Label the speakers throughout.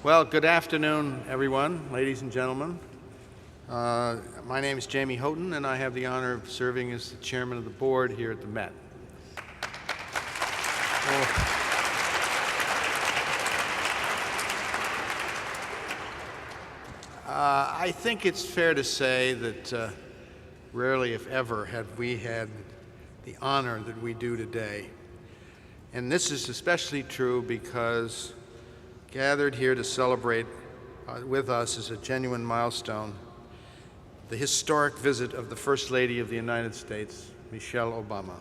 Speaker 1: Well, good afternoon, everyone, ladies and gentlemen. My name is Jamie Houghton, and I have the honor of serving as the chairman of the board here at the Met. I think it's fair to say that rarely, if ever, have we had the honor that we do today. And this is especially true because gathered here to celebrate with us is a genuine milestone, the historic visit of the First Lady of the United States, Michelle Obama.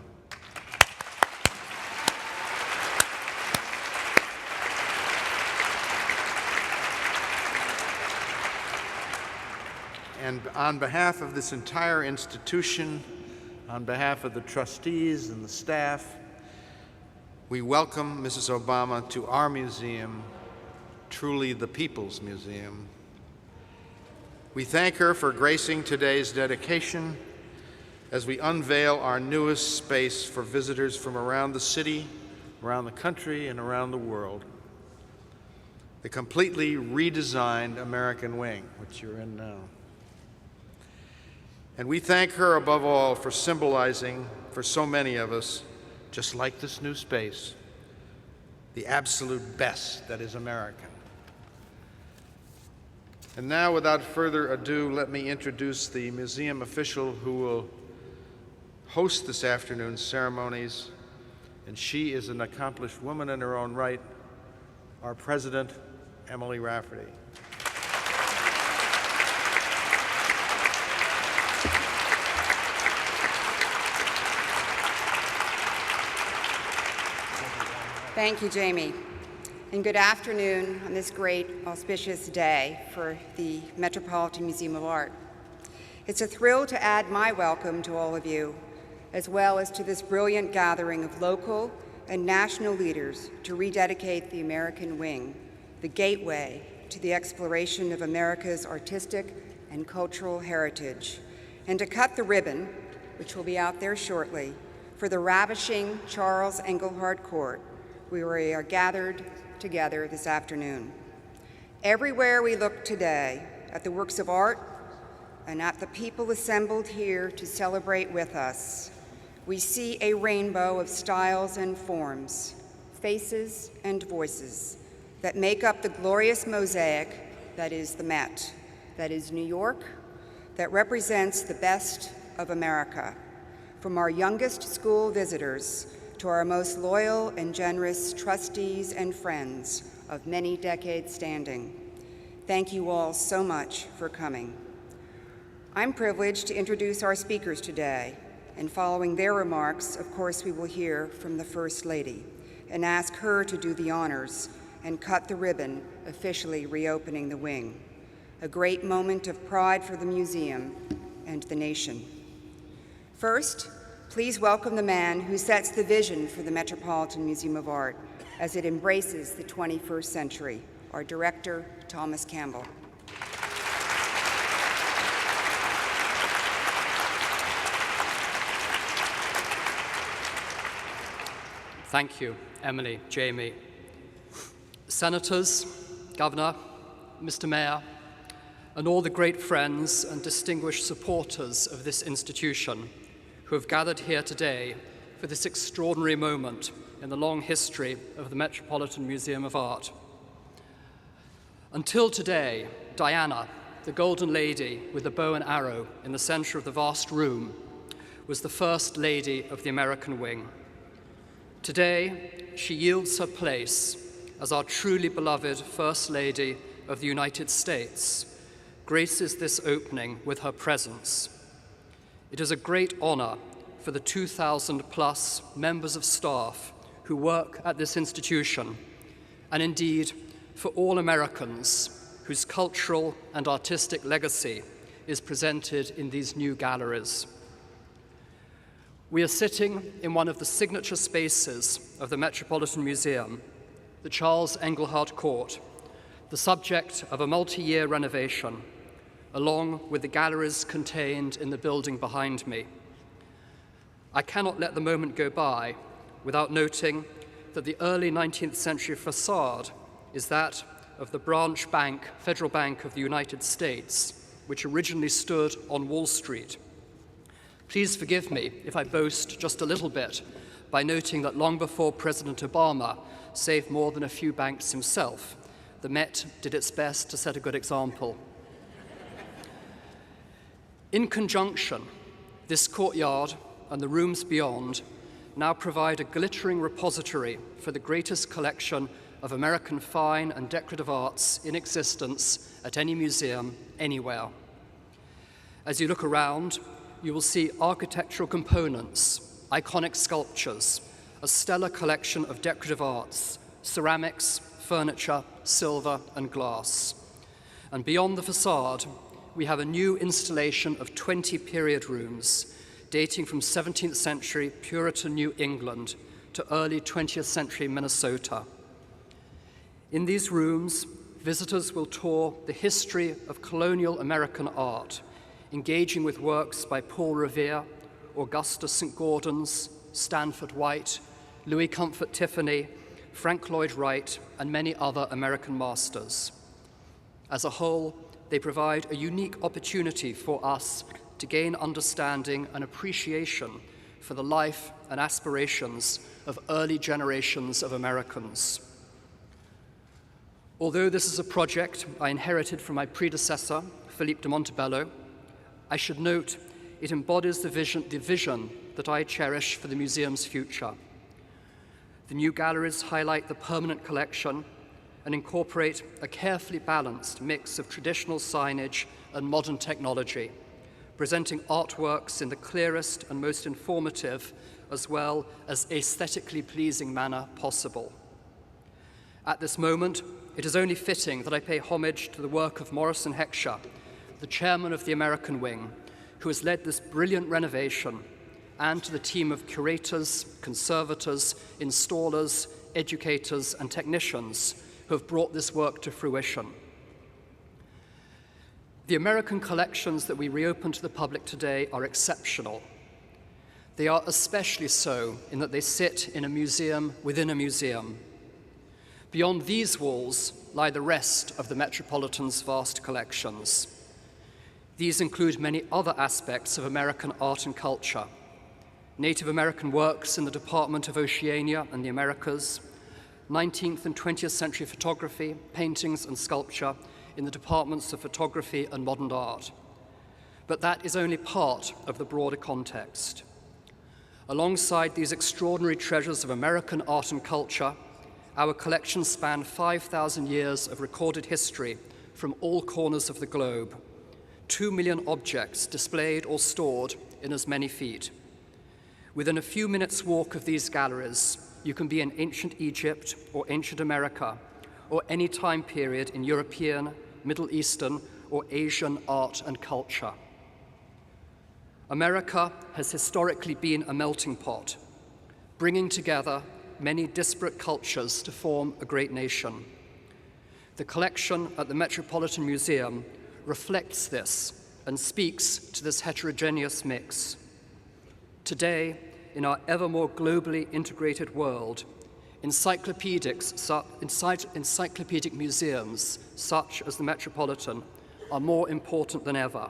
Speaker 1: And on behalf of this entire institution, on behalf of the trustees and the staff, we welcome Mrs. Obama to our museum, truly the People's Museum. We thank her for gracing today's dedication as we unveil our newest space for visitors from around the city, around the country, and around the world. The completely redesigned American Wing, which you're in now. And we thank her above all for symbolizing, for so many of us, just like this new space, the absolute best that is American. And now, without further ado, let me introduce the museum official who will host this afternoon's ceremonies. And she is an accomplished woman in her own right, our president, Emily Rafferty.
Speaker 2: Thank you, Jamie, and good afternoon on this great, auspicious day for the Metropolitan Museum of Art. It's a thrill to add my welcome to all of you, as well as to this brilliant gathering of local and national leaders to rededicate the American Wing, the gateway to the exploration of America's artistic and cultural heritage, and to cut the ribbon, which will be out there shortly, for the ravishing Charles Engelhard Court, where we are gathered together this afternoon. Everywhere we look today, at the works of art and at the people assembled here to celebrate with us, we see a rainbow of styles and forms, faces and voices that make up the glorious mosaic that is the Met, that is New York, that represents the best of America, from our youngest school visitors to our most loyal and generous trustees and friends of many decades standing. Thank you all so much for coming. I'm privileged to introduce our speakers today, and following their remarks, of course, we will hear from the First Lady and ask her to do the honors and cut the ribbon, officially reopening the wing. A great moment of pride for the museum and the nation. First, please welcome the man who sets the vision for the Metropolitan Museum of Art as it embraces the 21st century, our director, Thomas Campbell.
Speaker 3: Thank you, Emily, Jamie. Senators, Governor, Mr. Mayor, and all the great friends and distinguished supporters of this institution who have gathered here today for this extraordinary moment in the long history of the Metropolitan Museum of Art. Until today, Diana, the golden lady with the bow and arrow in the center of the vast room, was the First Lady of the American Wing. Today, she yields her place as our truly beloved First Lady of the United States, graces this opening with her presence. It is a great honor for the 2,000+ members of staff who work at this institution, and indeed for all Americans whose cultural and artistic legacy is presented in these new galleries. We are sitting in one of the signature spaces of the Metropolitan Museum, the Charles Engelhard Court, the subject of a multi-year renovation, along with the galleries contained in the building behind me. I cannot let the moment go by without noting that the early 19th century facade is that of the branch bank, Federal Bank of the United States, which originally stood on Wall Street. Please forgive me if I boast just a little bit by noting that long before President Obama saved more than a few banks himself, the Met did its best to set a good example. In conjunction, this courtyard and the rooms beyond now provide a glittering repository for the greatest collection of American fine and decorative arts in existence at any museum anywhere. As you look around, you will see architectural components, iconic sculptures, a stellar collection of decorative arts, ceramics, furniture, silver, and glass. And beyond the facade, we have a new installation of 20 period rooms dating from 17th century Puritan New England to early 20th century Minnesota. In these rooms, visitors will tour the history of colonial American art, engaging with works by Paul Revere, Augustus St. Gaudens, Stanford White, Louis Comfort Tiffany, Frank Lloyd Wright, and many other American masters. As a whole, they provide a unique opportunity for us to gain understanding and appreciation for the life and aspirations of early generations of Americans. Although this is a project I inherited from my predecessor, Philippe de Montebello, I should note it embodies the vision that I cherish for the museum's future. The new galleries highlight the permanent collection and incorporate a carefully balanced mix of traditional signage and modern technology, presenting artworks in the clearest and most informative, as well as aesthetically pleasing manner possible. At this moment, it is only fitting that I pay homage to the work of Morrison Heckscher, the chairman of the American Wing, who has led this brilliant renovation, and to the team of curators, conservators, installers, educators, and technicians who have brought this work to fruition. The American collections that we reopen to the public today are exceptional. They are especially so in that they sit in a museum within a museum. Beyond these walls lie the rest of the Metropolitan's vast collections. These include many other aspects of American art and culture: Native American works in the Department of Oceania and the Americas, 19th and 20th century photography, paintings, and sculpture in the departments of photography and modern art. But that is only part of the broader context. Alongside these extraordinary treasures of American art and culture, our collections span 5,000 years of recorded history from all corners of the globe, 2 million objects displayed or stored in as many feet. Within a few minutes' walk of these galleries, you can be in ancient Egypt or ancient America, or any time period in European, Middle Eastern, or Asian art and culture. America has historically been a melting pot, bringing together many disparate cultures to form a great nation. The collection at the Metropolitan Museum reflects this and speaks to this heterogeneous mix. Today, in our ever more globally integrated world, encyclopedic museums such as the Metropolitan are more important than ever.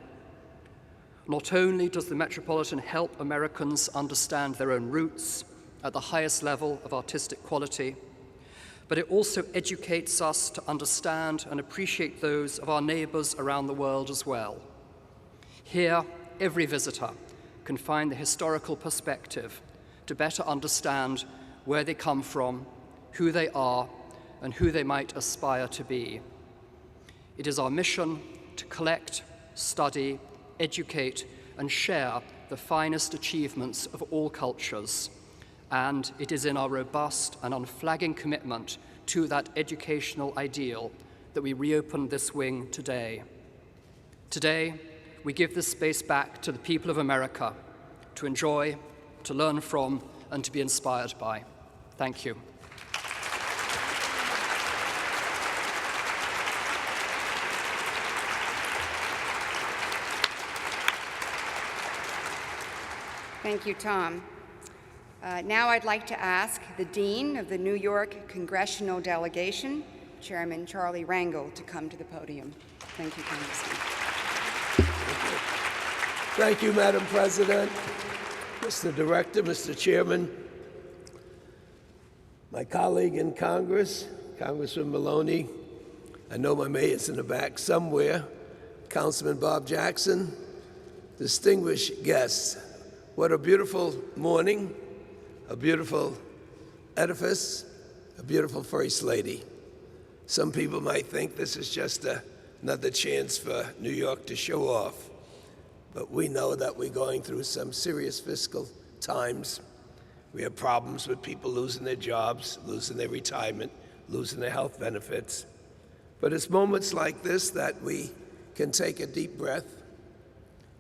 Speaker 3: Not only does the Metropolitan help Americans understand their own roots at the highest level of artistic quality, but it also educates us to understand and appreciate those of our neighbors around the world as well. Here, every visitor can find the historical perspective to better understand where they come from, who they are, and who they might aspire to be. It is our mission to collect, study, educate, and share the finest achievements of all cultures, and it is in our robust and unflagging commitment to that educational ideal that we reopen this wing today. Today, we give this space back to the people of America to enjoy, to learn from, and to be inspired by. Thank you.
Speaker 2: Thank you, Tom. Now I'd like to ask the Dean of the New York Congressional Delegation, Chairman Charlie Rangel to come to the podium. Thank you, Congressman.
Speaker 4: Thank you, Madam President, Mr. Director, Mr. Chairman, my colleague in Congress, Congressman Maloney. I know my mayor's in the back somewhere. Councilman Bob Jackson, distinguished guests. What a beautiful morning, a beautiful edifice, a beautiful First Lady. Some people might think this is just another chance for New York to show off, but we know that we're going through some serious fiscal times. We have problems with people losing their jobs, losing their retirement, losing their health benefits. But it's moments like this that we can take a deep breath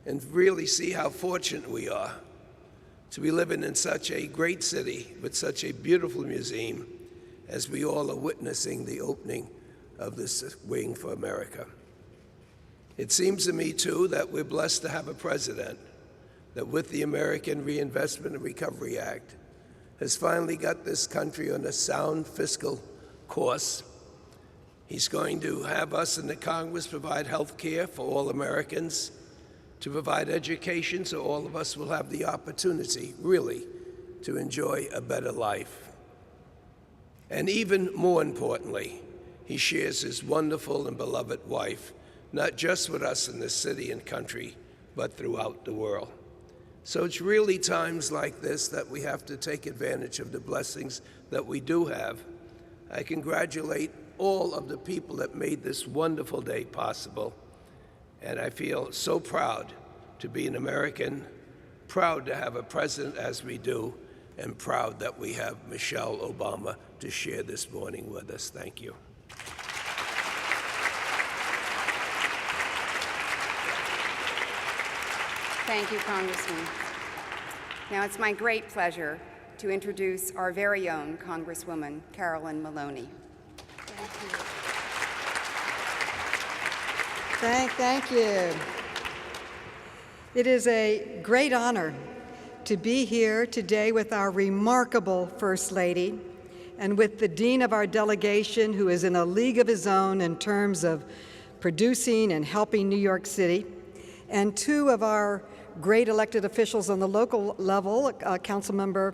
Speaker 4: and really see how fortunate we are to be living in such a great city with such a beautiful museum as we all are witnessing the opening of this wing for America. It seems to me, too, that we're blessed to have a president that with the American Reinvestment and Recovery Act has finally got this country on a sound fiscal course. He's going to have us in the Congress provide health care for all Americans, to provide education so all of us will have the opportunity, really, to enjoy a better life. And even more importantly, he shares his wonderful and beloved wife, not just with us in this city and country, but throughout the world. So it's really times like this that we have to take advantage of the blessings that we do have. I congratulate all of the people that made this wonderful day possible. And I feel so proud to be an American, proud to have a president as we do, and proud that we have Michelle Obama to share this morning with us. Thank you.
Speaker 2: Thank you, Congressman. Now it's my great pleasure to introduce our very own Congresswoman, Carolyn Maloney.
Speaker 5: Thank you. It is a great honor to be here today with our remarkable First Lady and with the Dean of our delegation, who is in a league of his own in terms of producing and helping New York City, and two of our great elected officials on the local level, Councilmember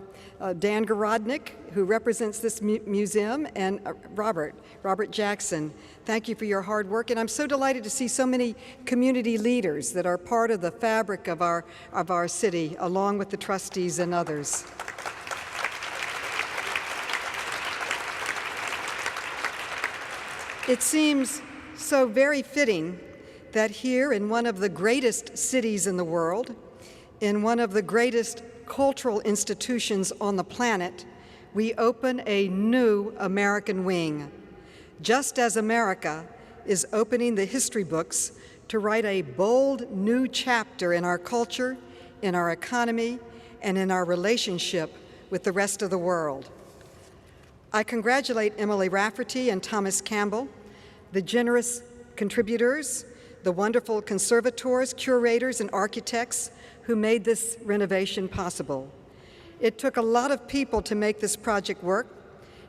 Speaker 5: Dan Garodnick, who represents this museum, and Robert Jackson. Thank you for your hard work, and I'm so delighted to see so many community leaders that are part of the fabric of our city, along with the trustees and others. It seems so very fitting that here in one of the greatest cities in the world, in one of the greatest cultural institutions on the planet, we open a new American wing. Just as America is opening the history books to write a bold new chapter in our culture, in our economy, and in our relationship with the rest of the world. I congratulate Emily Rafferty and Thomas Campbell, the generous contributors, the wonderful conservators, curators, and architects who made this renovation possible. It took a lot of people to make this project work.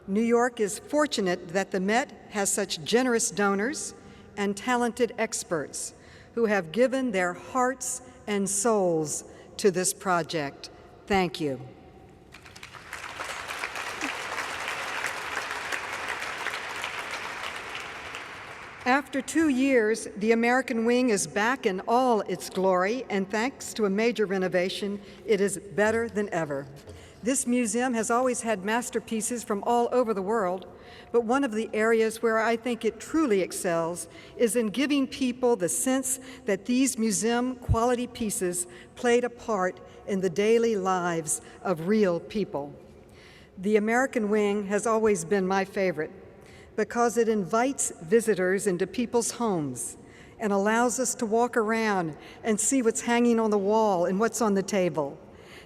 Speaker 5: New York is fortunate that the Met has such generous donors and talented experts who have given their hearts and souls to this project. Thank you. After 2 years, the American Wing is back in all its glory, and thanks to a major renovation, it is better than ever. This museum has always had masterpieces from all over the world, but one of the areas where I think it truly excels is in giving people the sense that these museum-quality pieces played a part in the daily lives of real people. The American Wing has always been my favorite, because it invites visitors into people's homes and allows us to walk around and see what's hanging on the wall and what's on the table.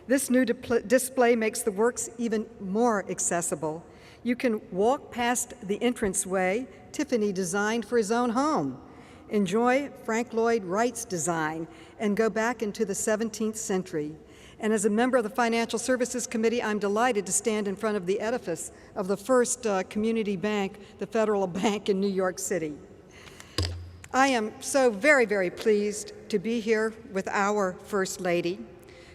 Speaker 5: This new display makes the works even more accessible. You can walk past the entranceway Tiffany designed for his own home, enjoy Frank Lloyd Wright's design, and go back into the 17th century. And as a member of the Financial Services Committee, I'm delighted to stand in front of the edifice of the first community bank, the Federal Bank in New York City. I am so very, very pleased to be here with our First Lady,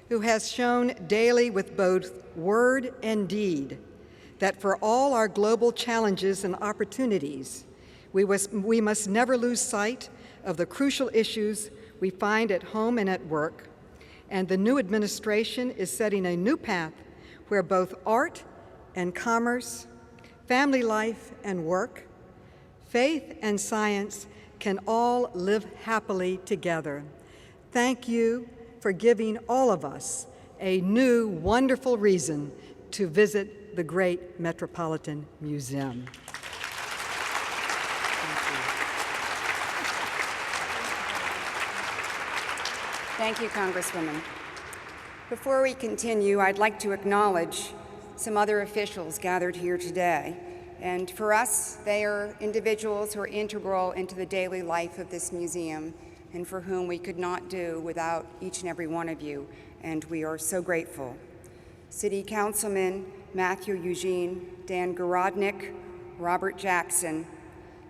Speaker 5: who has shown daily with both word and deed that for all our global challenges and opportunities, we must never lose sight of the crucial issues we find at home and at work. And the new administration is setting a new path where both art and commerce, family life and work, faith and science can all live happily together. Thank you for giving all of us a new, wonderful reason to visit the great Metropolitan Museum.
Speaker 2: Thank you, Congresswoman. Before we continue, I'd like to acknowledge some other officials gathered here today. And for us, they are individuals who are integral into the daily life of this museum and for whom we could not do without each and every one of you, and we are so grateful. City Councilman Matthew Eugene, Dan Garodnick, Robert Jackson,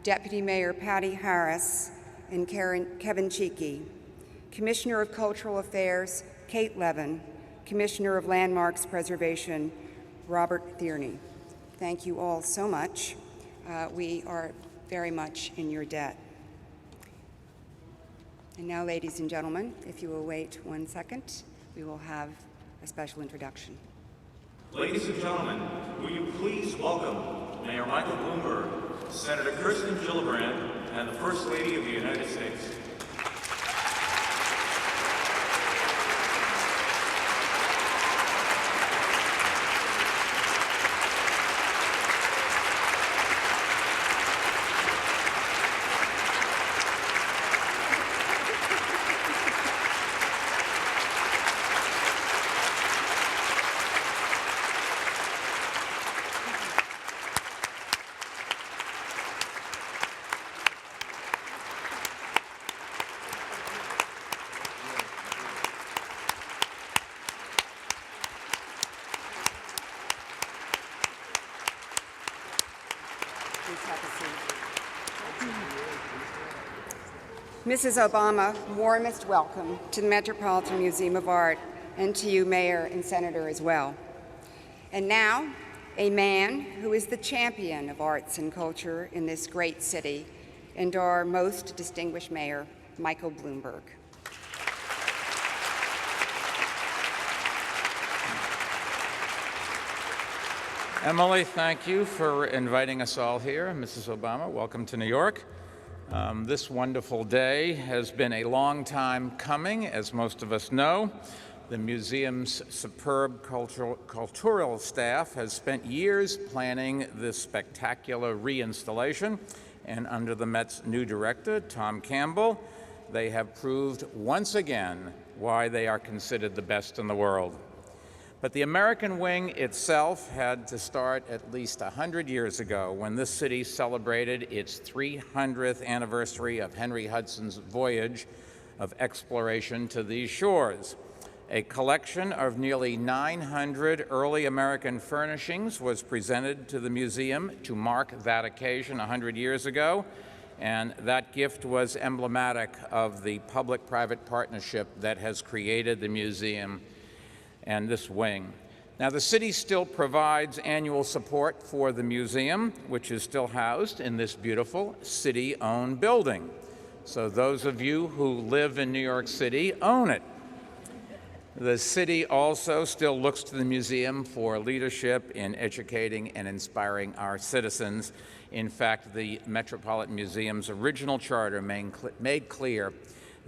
Speaker 2: Deputy Mayor Patty Harris, and Kevin Cheeky, Commissioner of Cultural Affairs Kate Levin, Commissioner of Landmarks Preservation Robert Thierney. Thank you all so much. We are very much in your debt. And now, ladies and gentlemen, if you will wait 1 second, we will have a special introduction.
Speaker 6: Ladies and gentlemen, will you please welcome Mayor Michael Bloomberg, Senator Kirsten Gillibrand, and the First Lady of the United States.
Speaker 2: Mrs. Obama, warmest welcome to the Metropolitan Museum of Art, and to you, Mayor and Senator, as well. And now, a man who is the champion of arts and culture in this great city, and our most distinguished mayor, Michael Bloomberg.
Speaker 7: Emily, thank you for inviting us all here. Mrs. Obama, welcome to New York. This wonderful day has been a long time coming, as most of us know. The museum's superb cultural staff has spent years planning this spectacular reinstallation, and under the Met's new director, Tom Campbell, they have proved once again why they are considered the best in the world. But the American wing itself had to start at least 100 years ago when this city celebrated its 300th anniversary of Henry Hudson's voyage of exploration to these shores. A collection of nearly 900 early American furnishings was presented to the museum to mark that occasion 100 years ago, and that gift was emblematic of the public-private partnership that has created the museum and this wing. Now, the city still provides annual support for the museum, which is still housed in this beautiful city-owned building. So those of you who live in New York City own it. The city also still looks to the museum for leadership in educating and inspiring our citizens. In fact, the Metropolitan Museum's original charter made clear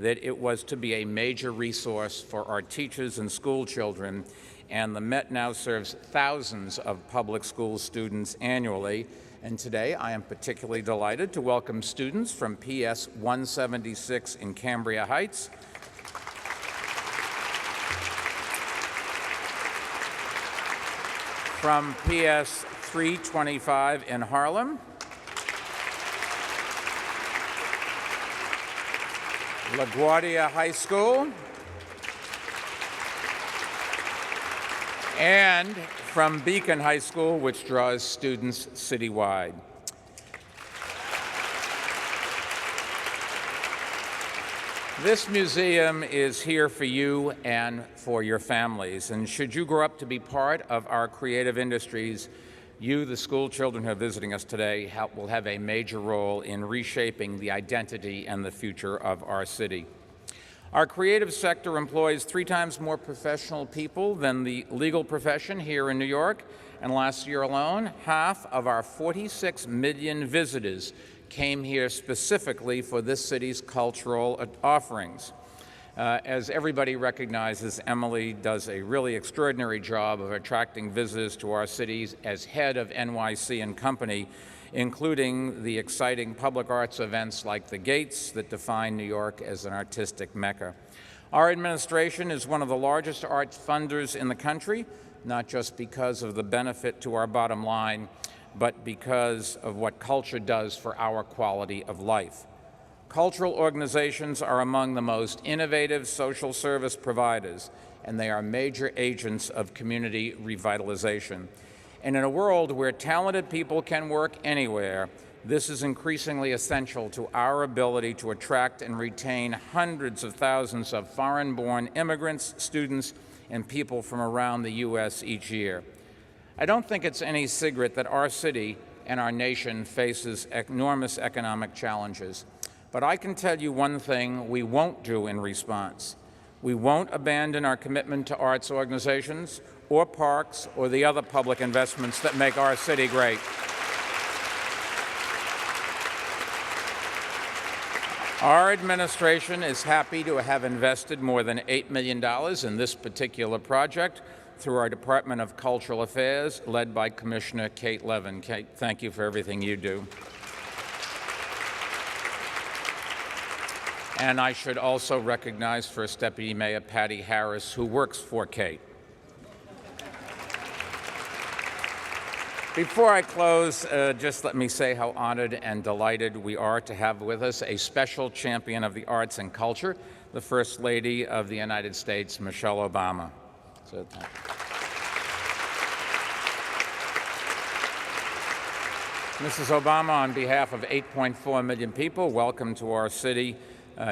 Speaker 7: that it was to be a major resource for our teachers and school children, and the Met now serves thousands of public school students annually. And today, I am particularly delighted to welcome students from PS 176 in Cambria Heights, from PS 325 in Harlem, LaGuardia High School, and from Beacon High School, which draws students citywide. This museum is here for you and for your families, and should you grow up to be part of our creative industries, you, the school children who are visiting us today, will have a major role in reshaping the identity and the future of our city. Our creative sector employs 3 times more professional people than the legal profession here in New York, and last year alone, half of our 46 million visitors came here specifically for this city's cultural offerings. As everybody recognizes, Emily does a really extraordinary job of attracting visitors to our cities as head of NYC and Company, including the exciting public arts events like the Gates that define New York as an artistic mecca. Our administration is one of the largest arts funders in the country, not just because of the benefit to our bottom line, but because of what culture does for our quality of life. Cultural organizations are among the most innovative social service providers, and they are major agents of community revitalization. And in a world where talented people can work anywhere, this is increasingly essential to our ability to attract and retain hundreds of thousands of foreign-born immigrants, students, and people from around the U.S. each year. I don't think it's any secret that our city and our nation faces enormous economic challenges. But I can tell you one thing we won't do in response. We won't abandon our commitment to arts organizations or parks or the other public investments that make our city great. Our administration is happy to have invested more than $8 million in this particular project through our Department of Cultural Affairs, led by Commissioner Kate Levin. Kate, thank you for everything you do. And I should also recognize First Deputy Mayor Patty Harris, who works for Kate. Before I close, just let me say how honored and delighted we are to have with us a special champion of the arts and culture, the First Lady of the United States, Michelle Obama. So, Mrs. Obama, on behalf of 8.4 million people, welcome to our city.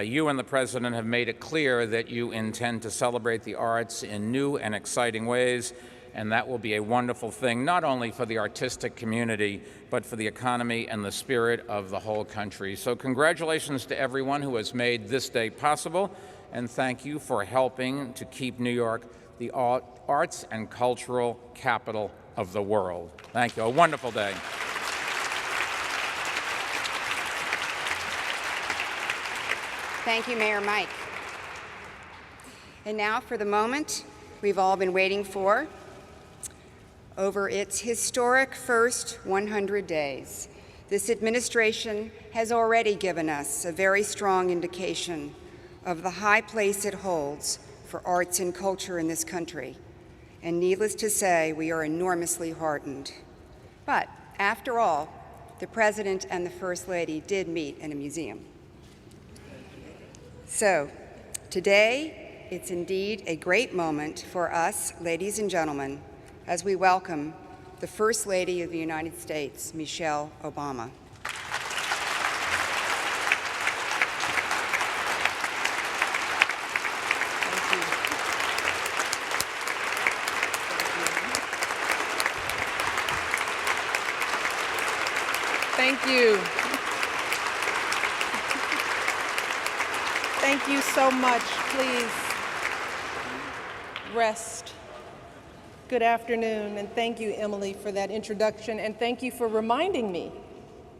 Speaker 7: You and the President have made it clear that you intend to celebrate the arts in new and exciting ways, and that will be a wonderful thing, not only for the artistic community, but for the economy and the spirit of the whole country. So congratulations to everyone who has made this day possible, and thank you for helping to keep New York the arts and cultural capital of the world. Thank you. A wonderful day.
Speaker 2: Thank you, Mayor Mike. And now for the moment we've all been waiting for. Over its historic first 100 days, this administration has already given us a very strong indication of the high place it holds for arts and culture in this country. And needless to say, we are enormously heartened. But after all, the President and the First Lady did meet in a museum. So today, it's indeed a great moment for us, ladies and gentlemen, as we welcome the First Lady of the United States, Michelle Obama.
Speaker 8: Thank you. Thank you so much. Please rest. Good afternoon, and thank you, Emily, for that introduction, and thank you for reminding me.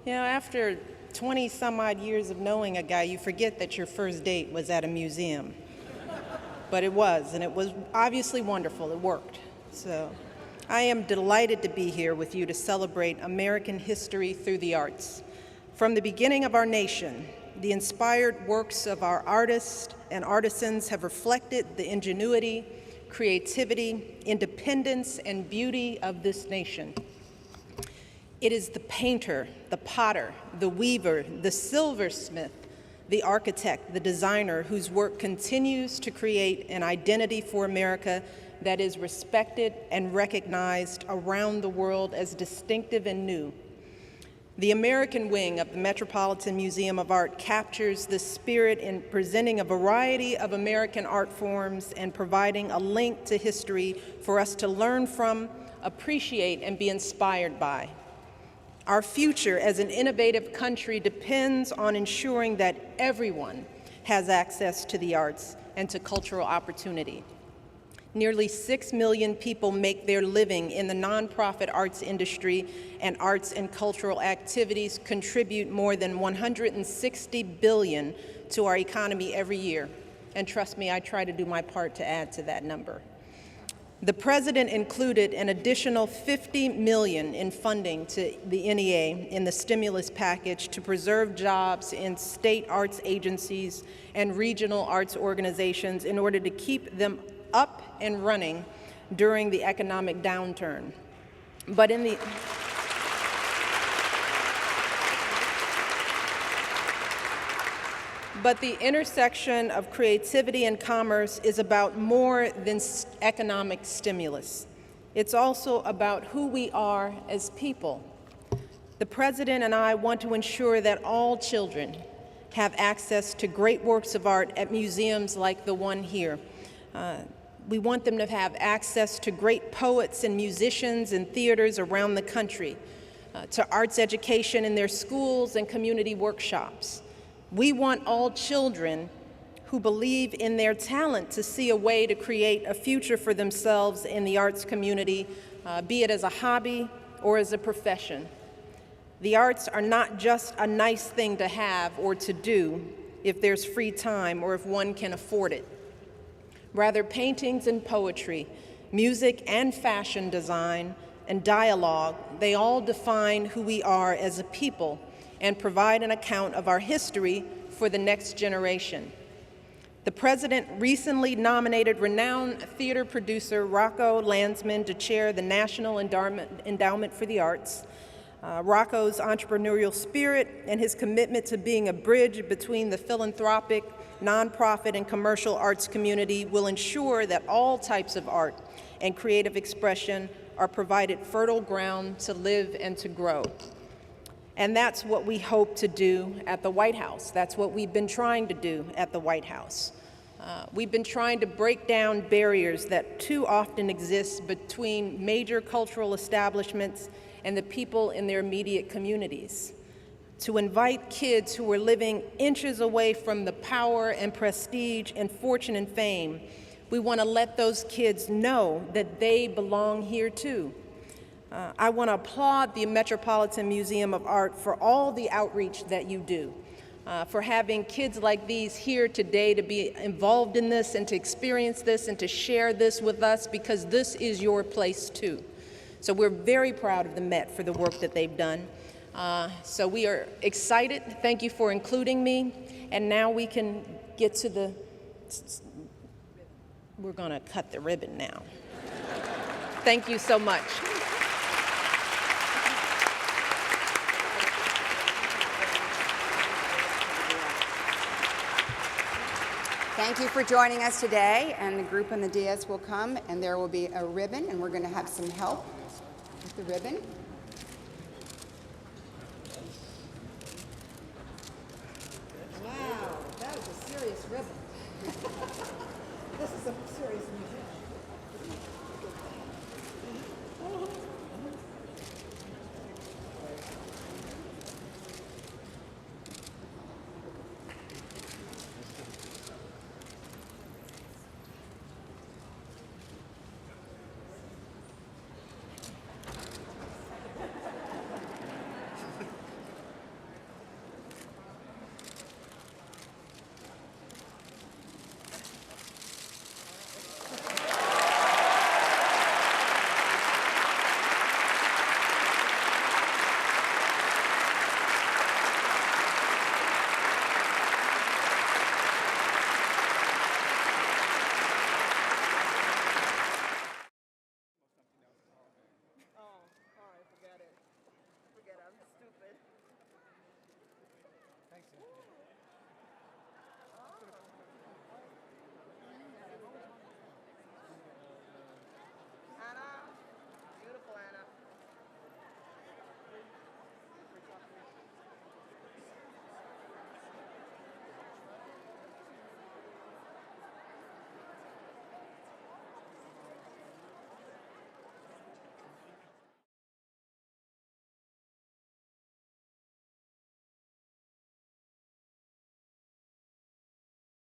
Speaker 8: You know, after 20-some-odd years of knowing a guy, you forget that your first date was at a museum. But it was, and it was obviously wonderful. It worked. So I am delighted to be here with you to celebrate American history through the arts. From the beginning of our nation, the inspired works of our artists and artisans have reflected the ingenuity, creativity, independence, and beauty of this nation. It is the painter, the potter, the weaver, the silversmith, the architect, the designer whose work continues to create an identity for America that is respected and recognized around the world as distinctive and new. The American wing of the Metropolitan Museum of Art captures the spirit in presenting a variety of American art forms and providing a link to history for us to learn from, appreciate, and be inspired by. Our future as an innovative country depends on ensuring that everyone has access to the arts and to cultural opportunity. Nearly 6 million people make their living in the nonprofit arts industry, and arts and cultural activities contribute more than $160 billion to our economy every year. And trust me, I try to do my part to add to that number. The President included an additional $50 million in funding to the NEA in the stimulus package to preserve jobs in state arts agencies and regional arts organizations in order to keep them up and running during the economic downturn. But the intersection of creativity and commerce is about more than economic stimulus. It's also about who we are as people. The President and I want to ensure that all children have access to great works of art at museums like the one here. We want them to have access to great poets and musicians and theaters around the country, to arts education in their schools and community workshops. We want all children who believe in their talent to see a way to create a future for themselves in the arts community, be it as a hobby or as a profession. The arts are not just a nice thing to have or to do if there's free time or if one can afford it. Rather, paintings and poetry, music and fashion design, and dialogue, they all define who we are as a people and provide an account of our history for the next generation. The President recently nominated renowned theater producer Rocco Landsman to chair the National Endowment for the Arts. Rocco's entrepreneurial spirit and his commitment to being a bridge between the philanthropic, nonprofit, and commercial arts community will ensure that all types of art and creative expression are provided fertile ground to live and to grow. And that's what we hope to do at the White House. That's what we've been trying to do at the White House. We've been trying to break down barriers that too often exist between major cultural establishments and the people in their immediate communities. To invite kids who are living inches away from the power and prestige and fortune and fame, we want to let those kids know that they belong here too. I want to applaud the Metropolitan Museum of Art for all the outreach that you do, for having kids like these here today to be involved in this and to experience this and to share this with us, because this is your place too. So we're very proud of the Met for the work that they've done. So we are excited. Thank you for including me. And now we can get to we're going to cut the ribbon now. Thank you so much.
Speaker 2: Thank you for joining us today, and the group on the dais will come, and there will be a ribbon, and we're going to have some help with the ribbon. Wow, that was a serious ribbon. This is a serious museum.